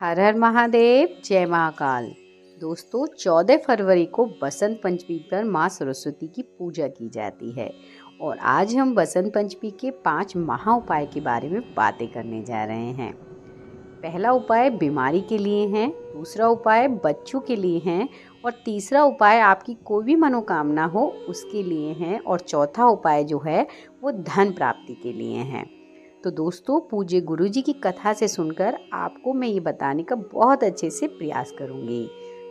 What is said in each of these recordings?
हर हर महादेव, जय महाकाल। दोस्तों, 14 फरवरी को बसंत पंचमी पर माँ सरस्वती की पूजा की जाती है और आज हम बसंत पंचमी के 5 महा उपाय के बारे में बातें करने जा रहे हैं। पहला उपाय बीमारी के लिए है, दूसरा उपाय बच्चों के लिए है और तीसरा उपाय आपकी कोई भी मनोकामना हो उसके लिए है और चौथा उपाय जो है वो धन प्राप्ति के लिए है। तो दोस्तों, पूज्य गुरुजी की कथा से सुनकर आपको मैं ये बताने का बहुत अच्छे से प्रयास करूंगी,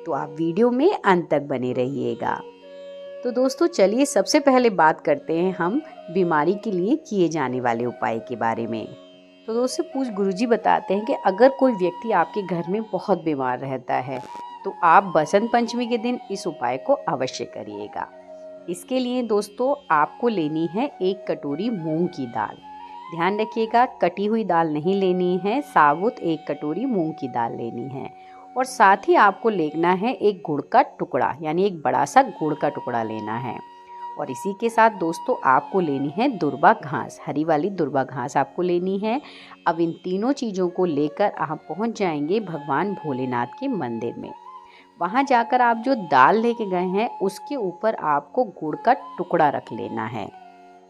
तो आप वीडियो में अंत तक बने रहिएगा। तो दोस्तों, चलिए सबसे पहले बात करते हैं हम बीमारी के लिए किए जाने वाले उपाय के बारे में। तो दोस्तों, पूज्य गुरुजी बताते हैं कि अगर कोई व्यक्ति आपके घर में बहुत बीमार रहता है तो आप बसंत पंचमी के दिन इस उपाय को अवश्य करिएगा। इसके लिए दोस्तों आपको लेनी है 1 कटोरी मूंग की दाल। ध्यान रखिएगा, कटी हुई दाल नहीं लेनी है, साबुत 1 कटोरी मूंग की दाल लेनी है। और साथ ही आपको लेना है एक गुड़ का टुकड़ा, यानी एक बड़ा सा गुड़ का टुकड़ा लेना है। और इसी के साथ दोस्तों आपको लेनी है दुर्वा घास, हरी वाली दुर्वा घास आपको लेनी है। अब इन तीनों चीज़ों को लेकर आप पहुंच जाएंगे भगवान भोलेनाथ के मंदिर में। वहां जाकर आप जो दाल लेके गए हैं उसके ऊपर आपको गुड़ का टुकड़ा रख लेना है।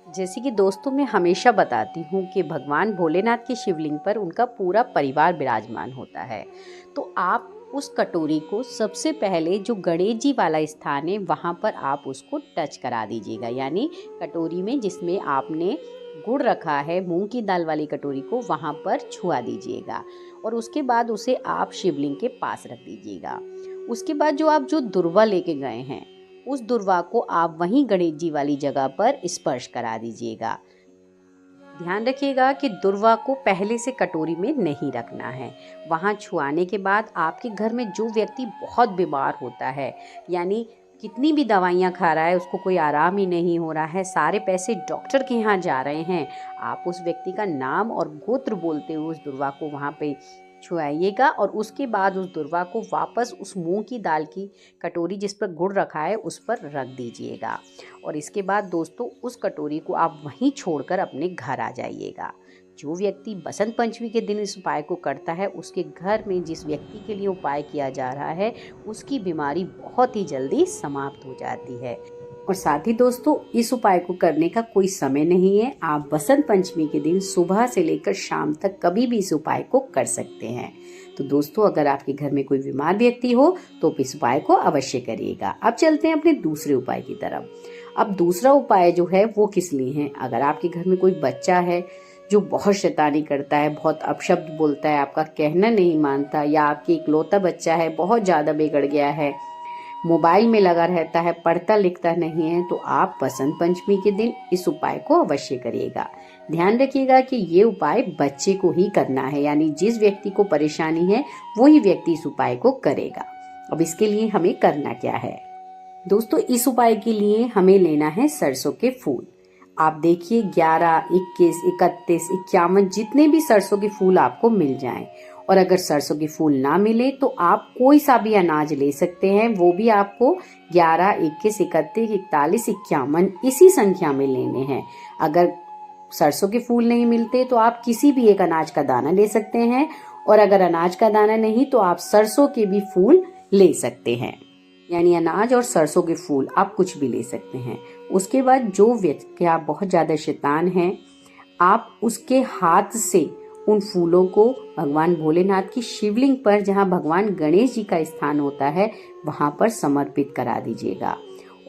जैसे कि दोस्तों मैं हमेशा बताती हूँ कि भगवान भोलेनाथ के शिवलिंग पर उनका पूरा परिवार विराजमान होता है, तो आप उस कटोरी को सबसे पहले जो गणेश जी वाला स्थान है वहाँ पर आप उसको टच करा दीजिएगा, यानी कटोरी में जिसमें आपने गुड़ रखा है मूंग की दाल वाली कटोरी को वहाँ पर छुआ दीजिएगा और उसके बाद उसे आप शिवलिंग के पास रख दीजिएगा। उसके बाद जो आप जो दुर्वा लेके गए हैं उस दुर्वा को आप वहीं गणेश जी वाली जगह पर स्पर्श करा दीजिएगा। ध्यान रखिएगा कि दुर्वा को पहले से कटोरी में नहीं रखना है। वहां छुआने के बाद आपके घर में जो व्यक्ति बहुत बीमार होता है, यानी कितनी भी दवाइयाँ खा रहा है उसको कोई आराम ही नहीं हो रहा है, सारे पैसे डॉक्टर के यहाँ जा रहे हैं, आप उस व्यक्ति का नाम और गोत्र बोलते हुए उस दुर्वा को वहाँ पे छुआइएगा और उसके बाद उस दुर्वा को वापस उस मूंग की दाल की कटोरी जिस पर गुड़ रखा है उस पर रख दीजिएगा। और इसके बाद दोस्तों उस कटोरी को आप वहीं छोड़कर अपने घर आ जाइएगा। जो व्यक्ति बसंत पंचमी के दिन इस उपाय को करता है उसके घर में जिस व्यक्ति के लिए उपाय किया जा रहा है उसकी बीमारी बहुत ही जल्दी समाप्त हो जाती है। और साथ ही दोस्तों इस उपाय को करने का कोई समय नहीं है, आप बसंत पंचमी के दिन सुबह से लेकर शाम तक कभी भी इस उपाय को कर सकते हैं। तो दोस्तों, अगर आपके घर में कोई बीमार व्यक्ति हो तो इस उपाय को अवश्य करिएगा। अब चलते हैं अपने दूसरे उपाय की तरफ। अब दूसरा उपाय जो है वो किस लिए है? अगर आपके घर में कोई बच्चा है जो बहुत शैतानी करता है, बहुत अपशब्द बोलता है, आपका कहना नहीं मानता, या आपके इकलौता बच्चा है बहुत ज्यादा बिगड़ गया है, मोबाइल में लगा रहता है, पढ़ता लिखता नहीं है, तो आप बसंत पंचमी के दिन इस उपाय को अवश्य करिएगा। ध्यान रखिएगा कि ये उपाय बच्चे को ही करना है, यानी जिस व्यक्ति को परेशानी है वही व्यक्ति इस उपाय को करेगा। अब इसके लिए हमें करना क्या है दोस्तों? इस उपाय के लिए हमें लेना है सरसों के फूल। आप देखिए 11, 21, 31, 51 जितने भी सरसों के फूल आपको मिल जाएं। और अगर सरसों के फूल ना मिले तो आप कोई सा भी अनाज ले सकते हैं, वो भी आपको 11, 21, 31, 41, 51 इसी संख्या में लेने हैं। अगर सरसों के फूल नहीं मिलते तो आप किसी भी एक अनाज का दाना ले सकते हैं, और अगर अनाज का दाना नहीं तो आप सरसों के भी फूल ले सकते हैं, यानी अनाज और सरसों के फूल आप कुछ भी ले सकते हैं। उसके बाद जो व्यक्ति आप बहुत ज्यादा शैतान हैं, आप उसके हाथ से उन फूलों को भगवान भोलेनाथ की शिवलिंग पर, जहां भगवान गणेश जी का स्थान होता है, वहां पर समर्पित करा दीजिएगा।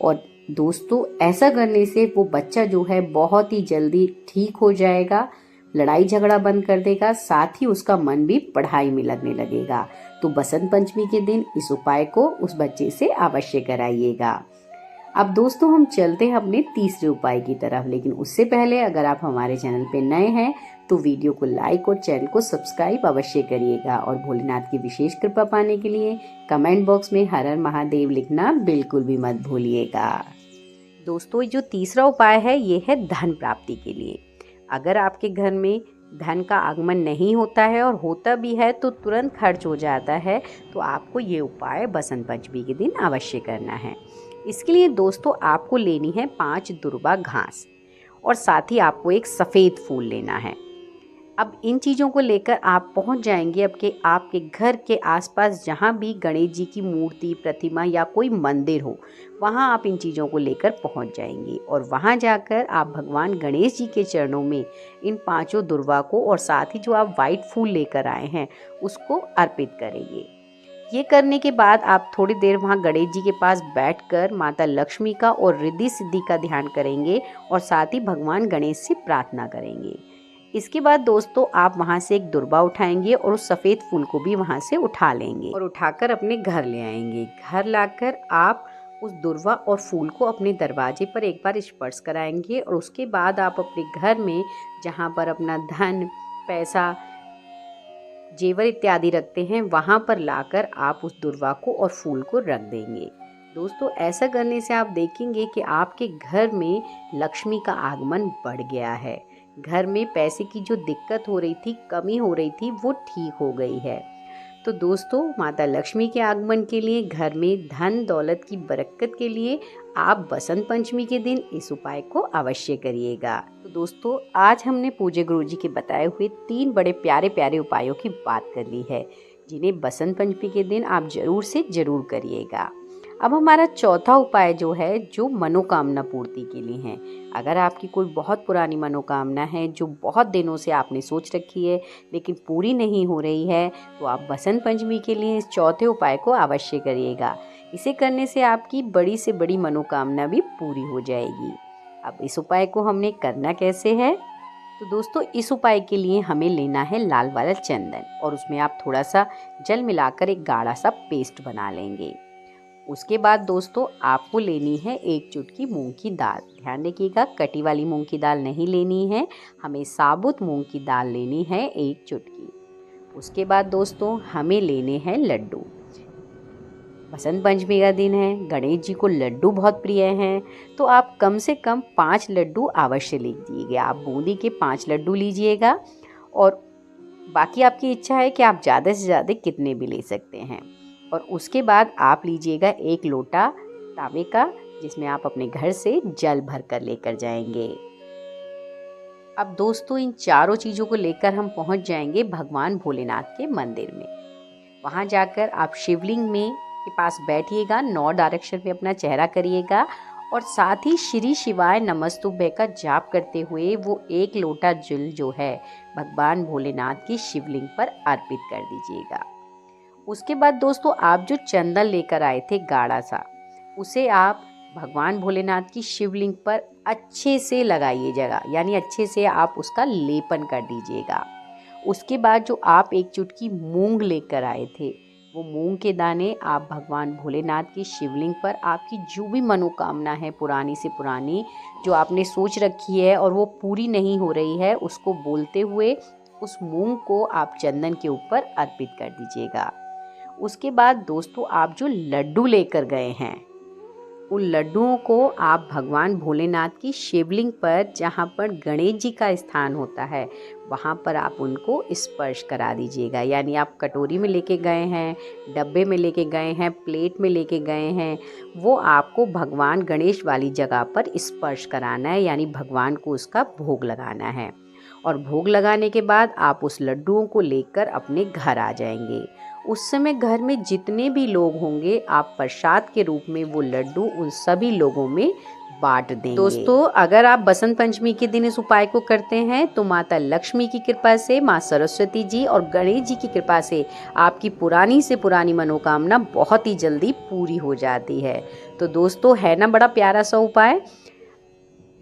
और दोस्तों ऐसा करने से वो बच्चा जो है बहुत ही जल्दी ठीक हो जाएगा, लड़ाई झगड़ा बंद कर देगा, साथ ही उसका मन भी पढ़ाई में लगने लगेगा। तो बसंत पंचमी के दिन इस उपाय को उस बच्चे से अवश्य कराइएगा। अब दोस्तों हम चलते हैं अपने तीसरे उपाय की तरफ, लेकिन उससे पहले अगर आप हमारे चैनल पे नए हैं तो वीडियो को लाइक और चैनल को सब्सक्राइब अवश्य करिएगा। और भोलेनाथ की विशेष कृपा पाने के लिए कमेंट बॉक्स में हर हर महादेव लिखना बिल्कुल भी मत भूलिएगा। दोस्तों जो तीसरा उपाय है ये है धन प्राप्ति के लिए। अगर आपके घर में धन का आगमन नहीं होता है और होता भी है तो तुरंत खर्च हो जाता है, तो आपको ये उपाय बसंत पंचमी के दिन अवश्य करना है। इसके लिए दोस्तों आपको लेनी है 5 दुर्वा घास और साथ ही आपको एक सफ़ेद फूल लेना है। अब इन चीज़ों को लेकर आप पहुंच जाएंगे आपके घर के आसपास जहां भी गणेश जी की मूर्ति, प्रतिमा या कोई मंदिर हो, वहां आप इन चीज़ों को लेकर पहुंच जाएंगे और वहां जाकर आप भगवान गणेश जी के चरणों में इन पांचों दुर्वा को और साथ ही जो आप वाइट फूल लेकर आए हैं उसको अर्पित करेंगे। ये करने के बाद आप थोड़ी देर वहाँ गणेश जी के पास बैठकर माता लक्ष्मी का और रिद्धि सिद्धि का ध्यान करेंगे और साथ ही भगवान गणेश से प्रार्थना करेंगे। इसके बाद दोस्तों आप वहाँ से एक दुर्बा उठाएंगे और उस सफ़ेद फूल को भी वहाँ से उठा लेंगे और उठाकर अपने घर ले आएंगे। घर लाकर आप उस दुर्वा और फूल को अपने दरवाजे पर एक बार स्पर्श कराएंगे और उसके बाद आप अपने घर में जहाँ पर अपना धन, पैसा, जेवर इत्यादि रखते हैं वहाँ पर लाकर आप उस दुर्वा को और फूल को रख देंगे। दोस्तों ऐसा करने से आप देखेंगे कि आपके घर में लक्ष्मी का आगमन बढ़ गया है। घर में पैसे की जो दिक्कत हो रही थी, कमी हो रही थी, वो ठीक हो गई है। तो दोस्तों माता लक्ष्मी के आगमन के लिए, घर में धन दौलत की बरकत के लिए आप बसंत पंचमी के दिन इस उपाय को अवश्य करिएगा। तो दोस्तों आज हमने पूज्य गुरु जी के बताए हुए 3 बड़े प्यारे प्यारे उपायों की बात कर ली है, जिन्हें बसंत पंचमी के दिन आप जरूर से जरूर करिएगा। अब हमारा चौथा उपाय जो है, जो मनोकामना पूर्ति के लिए है। अगर आपकी कोई बहुत पुरानी मनोकामना है जो बहुत दिनों से आपने सोच रखी है लेकिन पूरी नहीं हो रही है, तो आप बसंत पंचमी के लिए इस चौथे उपाय को अवश्य करिएगा। इसे करने से आपकी बड़ी से बड़ी मनोकामना भी पूरी हो जाएगी। अब इस उपाय को हमने करना कैसे है? तो दोस्तों इस उपाय के लिए हमें लेना है लाल वाला चंदन और उसमें आप थोड़ा सा जल मिलाकर एक गाढ़ा सा पेस्ट बना लेंगे। उसके बाद दोस्तों आपको लेनी है 1 चुटकी मूंग की दाल। ध्यान रखिएगा कटी वाली मूंग की दाल नहीं लेनी है, हमें साबुत मूंग की दाल लेनी है 1 चुटकी। उसके बाद दोस्तों हमें लेने हैं लड्डू। बसंत पंचमी का दिन है, गणेश जी को लड्डू बहुत प्रिय हैं, तो आप कम से कम 5 लड्डू अवश्य लीजिएगा। आप बूंदी के 5 लड्डू लीजिएगा और बाकी आपकी इच्छा है कि आप ज़्यादा से ज़्यादा कितने भी ले सकते हैं। और उसके बाद आप लीजिएगा 1 लोटा तांबे का, जिसमें आप अपने घर से जल भर कर लेकर जाएंगे। अब दोस्तों इन चारों चीज़ों को लेकर हम पहुंच जाएंगे भगवान भोलेनाथ के मंदिर में। वहां जाकर आप शिवलिंग में के पास बैठिएगा, 9 डायरेक्शन में अपना चेहरा करिएगा और साथ ही श्री शिवाय नमस्तुभ्य का जाप करते हुए वो 1 लोटा जल जो है भगवान भोलेनाथ की शिवलिंग पर अर्पित कर दीजिएगा। उसके बाद दोस्तों आप जो चंदन लेकर आए थे गाढ़ा सा, उसे आप भगवान भोलेनाथ की शिवलिंग पर अच्छे से लगाइएगा, यानी अच्छे से आप उसका लेपन कर दीजिएगा। उसके बाद जो आप 1 चुटकी मूंग लेकर आए थे, वो मूंग के दाने आप भगवान भोलेनाथ की शिवलिंग पर आपकी जो भी मनोकामना है पुरानी से पुरानी, जो आपने सोच रखी है और वो पूरी नहीं हो रही है, उसको बोलते हुए उस मूंग को आप चंदन के ऊपर अर्पित कर दीजिएगा। उसके बाद दोस्तों आप जो लड्डू लेकर गए हैं, उन लड्डुओं को आप भगवान भोलेनाथ की शिवलिंग पर, जहाँ पर गणेश जी का स्थान होता है, वहाँ पर आप उनको स्पर्श करा दीजिएगा। यानी आप कटोरी में लेके गए हैं, डब्बे में लेके गए हैं, प्लेट में लेके गए हैं, वो आपको भगवान गणेश वाली जगह पर स्पर्श कराना है, यानी भगवान को उसका भोग लगाना है। और भोग लगाने के बाद आप उस लड्डुओं को लेकर अपने घर आ जाएंगे। उस समय घर में जितने भी लोग होंगे, आप प्रसाद के रूप में वो लड्डू उन सभी लोगों में बांट देंगे। दोस्तों अगर आप बसंत पंचमी के दिन इस उपाय को करते हैं तो माता लक्ष्मी की कृपा से, माँ सरस्वती जी और गणेश जी की कृपा से आपकी पुरानी से पुरानी मनोकामना बहुत ही जल्दी पूरी हो जाती है। तो दोस्तों है ना बड़ा प्यारा सा उपाय।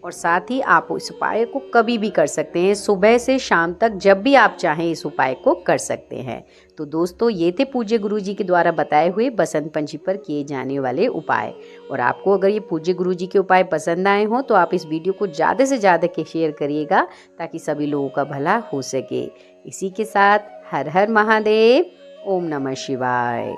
और साथ ही आप इस उपाय को कभी भी कर सकते हैं, सुबह से शाम तक जब भी आप चाहें इस उपाय को कर सकते हैं। तो दोस्तों ये थे पूज्य गुरु जी के द्वारा बताए हुए बसंत पंचमी पर किए जाने वाले उपाय। और आपको अगर ये पूज्य गुरु जी के उपाय पसंद आए हों तो आप इस वीडियो को ज़्यादा से ज़्यादा शेयर करिएगा, ताकि सभी लोगों का भला हो सके। इसी के साथ हर हर महादेव, ओम नमः शिवाय।